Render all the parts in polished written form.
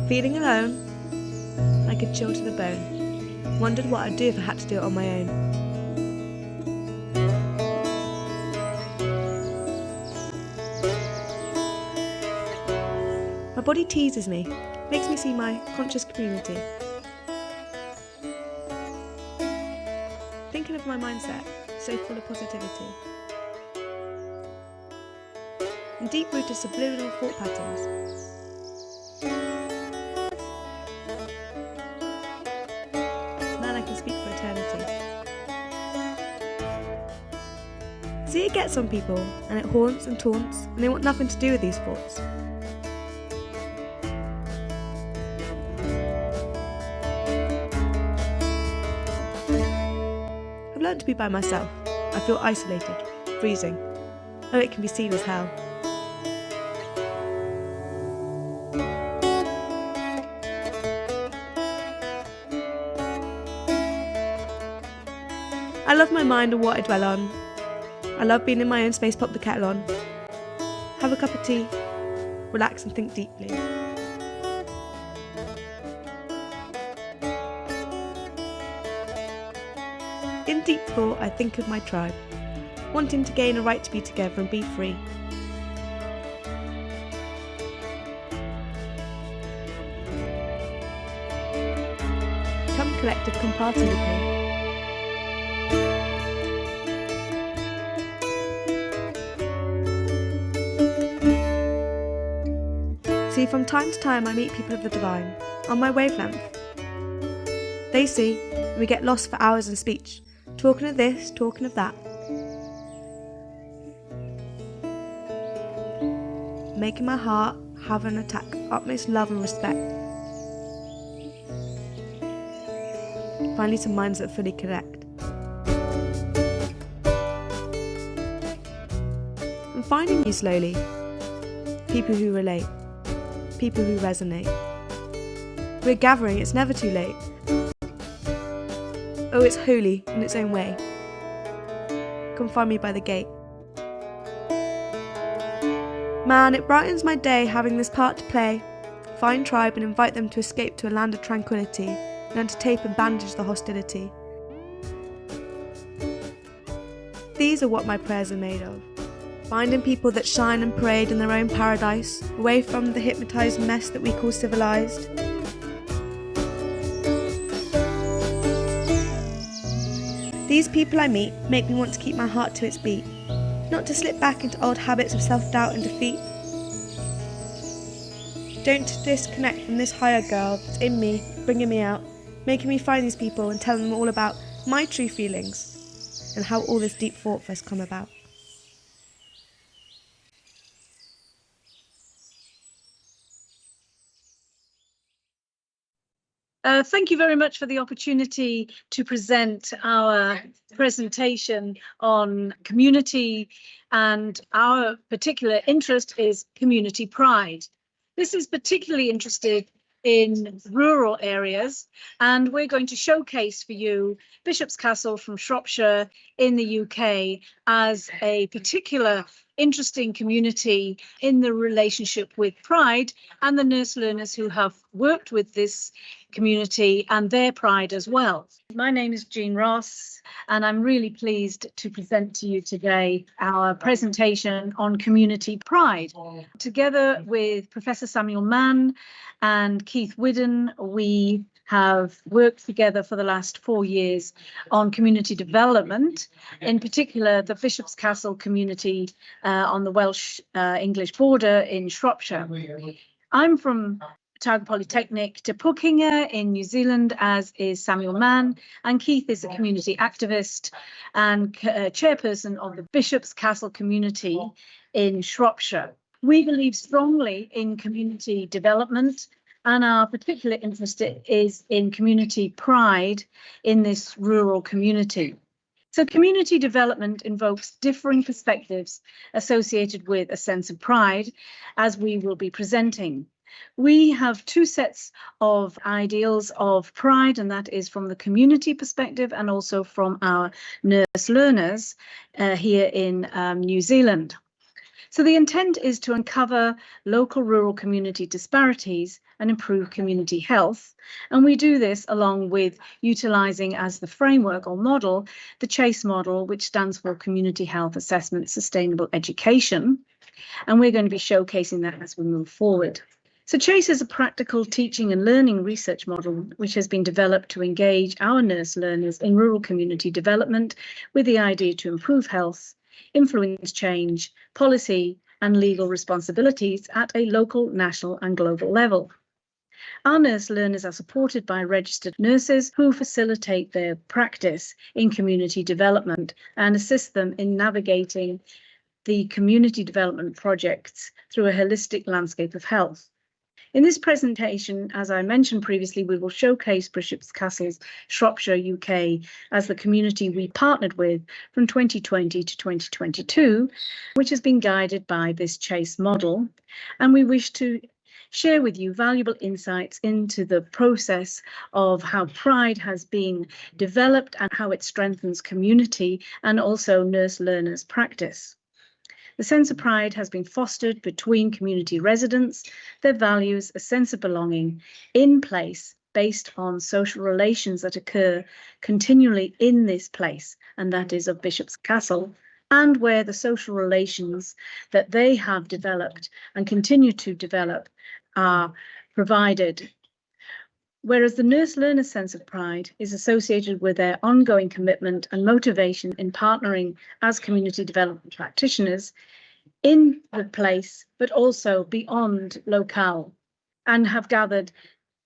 Feeling alone, I could chill to the bone. Wondered what I'd do if I had to do it on my own. My body teases me, makes me see my conscious community. Thinking of my mindset, so full of positivity. And deep-rooted subliminal thought patterns. Man, I can speak for eternity. See, it gets on people, and it haunts and taunts, and they want nothing to do with these thoughts. I've learned to be by myself. I feel isolated, freezing. Oh, it can be seen as hell. I love my mind and what I dwell on. I love being in my own space, pop the kettle on. Have a cup of tea, relax and think deeply. In deep thought, I think of my tribe, wanting to gain a right to be together and be free. Come collective, come party with me. See, from time to time I meet people of the divine, on my wavelength. They see, and we get lost for hours in speech, talking of this, talking of that. Making my heart have an attack, utmost love and respect. Finally some minds that fully connect. I'm finding you slowly. People who relate. People who resonate. We're gathering, it's never too late. Oh, it's holy in its own way. Come find me by the gate. Man, it brightens my day having this part to play. Find tribe and invite them to escape to a land of tranquility, learn to tape and bandage the hostility. These are what my prayers are made of. Finding people that shine and parade in their own paradise, away from the hypnotised mess that we call civilised. These people I meet make me want to keep my heart to its beat, not to slip back into old habits of self-doubt and defeat. Don't disconnect from this higher girl that's in me, bringing me out, making me find these people and tell them all about my true feelings and how all this deep thought has come about. Thank you very much for the opportunity to present our presentation on community, and our particular interest is community pride. This is particularly interested in rural areas, and we're going to showcase for you Bishop's Castle from Shropshire in the UK as a particular interesting community in the relationship with pride and the nurse learners who have worked with this community and their pride as well. My name is Jean Ross, and I'm really pleased to present to you today our presentation on community pride. Together with Professor Samuel Mann and Keith Whiddon, we have worked together for the last 4 years on community development, in particular the Bishop's Castle community on the Welsh-English border in Shropshire. I'm from Otago Polytechnic Te Pūkenga in New Zealand, as is Samuel Mann, and Keith is a community activist and chairperson of the Bishop's Castle community in Shropshire. We believe strongly in community development, and our particular interest is in community pride in this rural community. So community development invokes differing perspectives associated with a sense of pride, as we will be presenting. We have two sets of ideals of pride, and that is from the community perspective and also from our nurse learners here in New Zealand. So the intent is to uncover local rural community disparities and improve community health. And we do this along with utilising as the framework or model, the CHASE model, which stands for Community Health Assessment Sustainable Education. And we're going to be showcasing that as we move forward. So CHASE is a practical teaching and learning research model which has been developed to engage our nurse learners in rural community development with the idea to improve health, influence change, policy and legal responsibilities at a local, national and global level. Our nurse learners are supported by registered nurses who facilitate their practice in community development and assist them in navigating the community development projects through a holistic landscape of health. In this presentation, as I mentioned previously, we will showcase Bishop's Castle's Shropshire, UK as the community we partnered with from 2020 to 2022, which has been guided by this CHASE model. And we wish to share with you valuable insights into the process of how Pride has been developed and how it strengthens community and also nurse learners' practice. The sense of pride has been fostered between community residents, their values, a sense of belonging in place based on social relations that occur continually in this place, and that is of Bishop's Castle, and where the social relations that they have developed and continue to develop are provided. Whereas the nurse learner sense of pride is associated with their ongoing commitment and motivation in partnering as community development practitioners in the place, but also beyond locale, and have gathered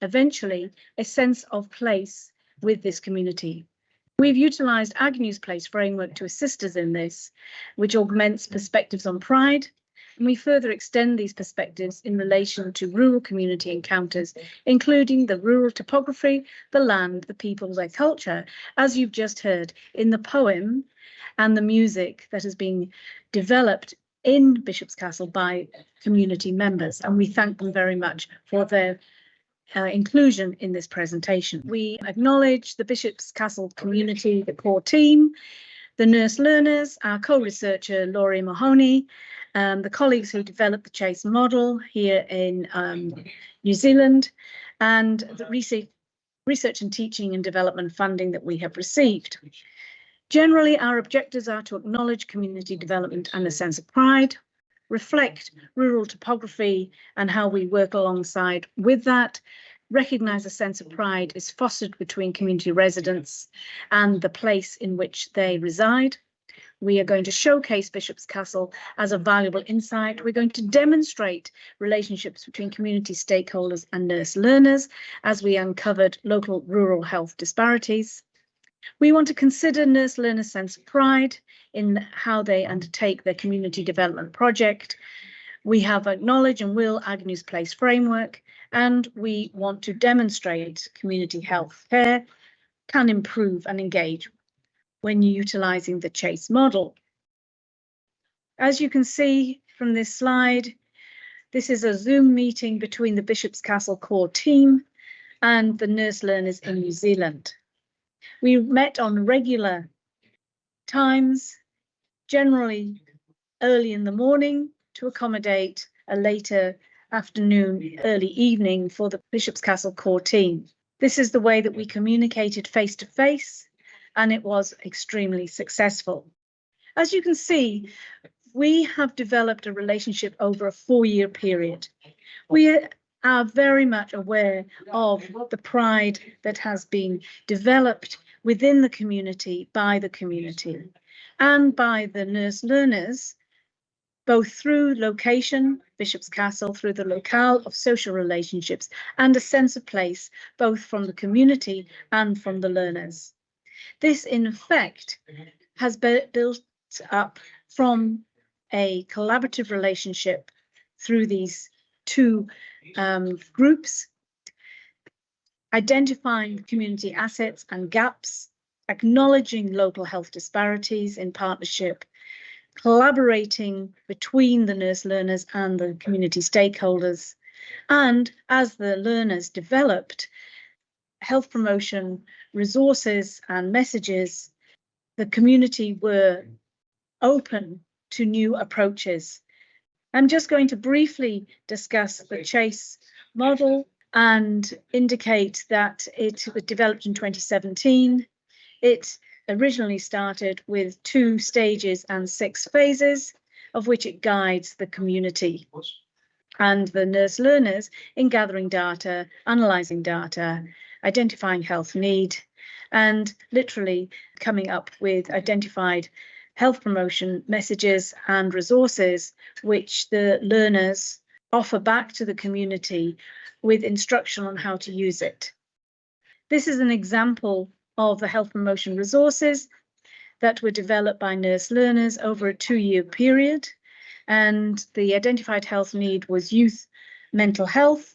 eventually a sense of place with this community. We've utilised Agnew's Place framework to assist us in this, which augments perspectives on pride. And we further extend these perspectives in relation to rural community encounters, including the rural topography, the land, the people, their culture, as you've just heard in the poem and the music that has been developed in Bishop's Castle by community members. And we thank them very much for their inclusion in this presentation. We acknowledge the Bishop's Castle community, the core team, the nurse learners, our co-researcher Laurie Mahoney, the colleagues who developed the CHASE model here in New Zealand, and the research and teaching and development funding that we have received. Generally, our objectives are to acknowledge community development and a sense of pride, reflect rural topography and how we work alongside with that, recognise a sense of pride is fostered between community residents and the place in which they reside. We are going to showcase Bishop's Castle as a valuable insight. We're going to demonstrate relationships between community stakeholders and nurse learners as we uncovered local rural health disparities. We want to consider nurse learners' sense of pride in how they undertake their community development project. We have acknowledged and will Agnew's Place framework, and we want to demonstrate community health care can improve and engage when utilising the CHASE model. As you can see from this slide, this is a Zoom meeting between the Bishop's Castle core team and the nurse learners in New Zealand. We met on regular times, generally early in the morning, to accommodate a later afternoon, early evening for the Bishop's Castle core team. This is the way that we communicated face to face, and it was extremely successful. As you can see, we have developed a relationship over a 4-year period. We are very much aware of the pride that has been developed within the community by the community and by the nurse learners, both through location, Bishop's Castle, through the locale of social relationships and a sense of place, both from the community and from the learners. This, in effect, has built up from a collaborative relationship through these two groups, identifying community assets and gaps, acknowledging local health disparities in partnership, collaborating between the nurse learners and the community stakeholders. And as the learners developed health promotion resources and messages, the community were open to new approaches I'm just going to briefly discuss the Chase model and indicate that it was developed in 2017. It originally started with 2 stages and 6 phases, of which it guides the community and the nurse learners in gathering data, analysing data, identifying health need, and literally coming up with identified health promotion messages and resources which the learners offer back to the community with instruction on how to use it. This is an example of the health promotion resources that were developed by nurse learners over a 2-year period. And the identified health need was youth mental health,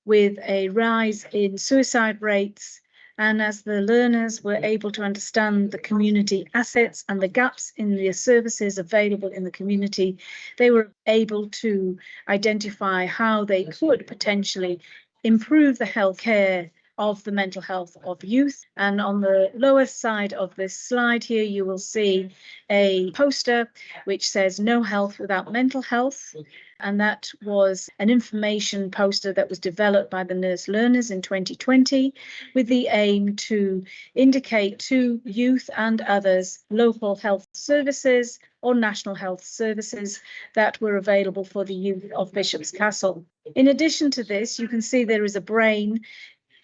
with a rise in suicide rates. And as the learners were able to understand the community assets and the gaps in the services available in the community, they were able to identify how they could potentially improve the healthcare of the mental health of youth. And on the lower side of this slide here, you will see a poster which says "No health without mental health." And that was an information poster that was developed by the nurse learners in 2020 with the aim to indicate to youth and others local health services or national health services that were available for the youth of Bishop's Castle. In addition to this, you can see there is a brain.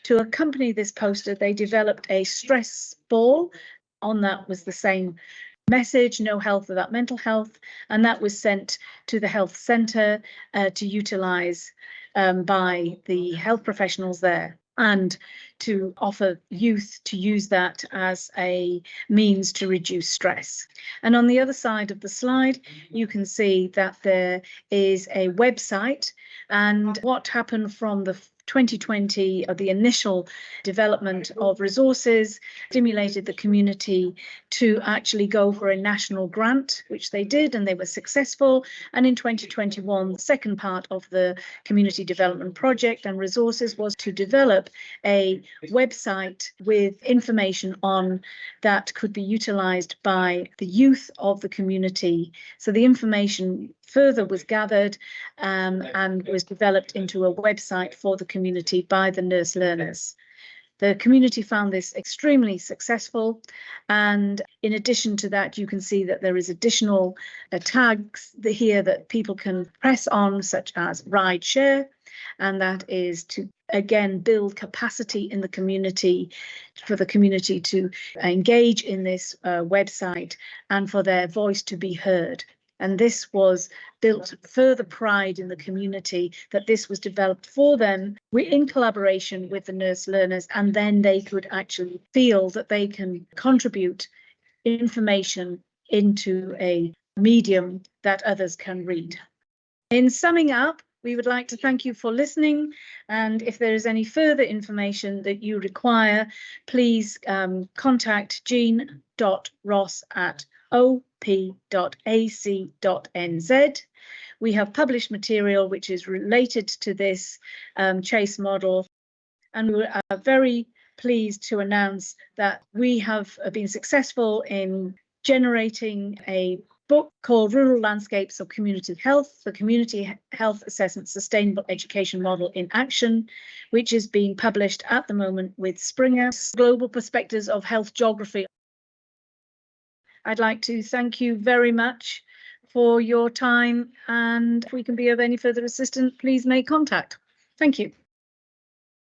To accompany this poster, they developed a stress ball. On that was the same message, "No health without mental health," and that was sent to the health centre to utilise by the health professionals there, and to offer youth to use that as a means to reduce stress. And on the other side of the slide, you can see that there is a website, and what happened from the 2020, the initial development of resources stimulated the community to actually go for a national grant, which they did, and they were successful. And in 2021, the second part of the community development project and resources was to develop a website with information on that could be utilised by the youth of the community. So the information further was gathered and was developed into a website for the community by the nurse learners. The community found this extremely successful, and in addition to that, you can see that there is additional tags here that people can press on, such as ride share, and that is to again build capacity in the community, for the community to engage in this website and for their voice to be heard. And this was built further pride in the community that this was developed for them in collaboration with the nurse learners, and then they could actually feel that they can contribute information into a medium that others can read. In summing up, we would like to thank you for listening, and if there is any further information that you require, please contact jean.ross@op.ac.nz. We have published material which is related to this Chase model, and we are very pleased to announce that we have been successful in generating a book called Rural Landscapes of Community Health, the Community Health Assessment Sustainable Education Model in Action, which is being published at the moment with Springer, Global Perspectives of Health Geography. I'd like to thank you very much for your time, and if we can be of any further assistance, please make contact. Thank you.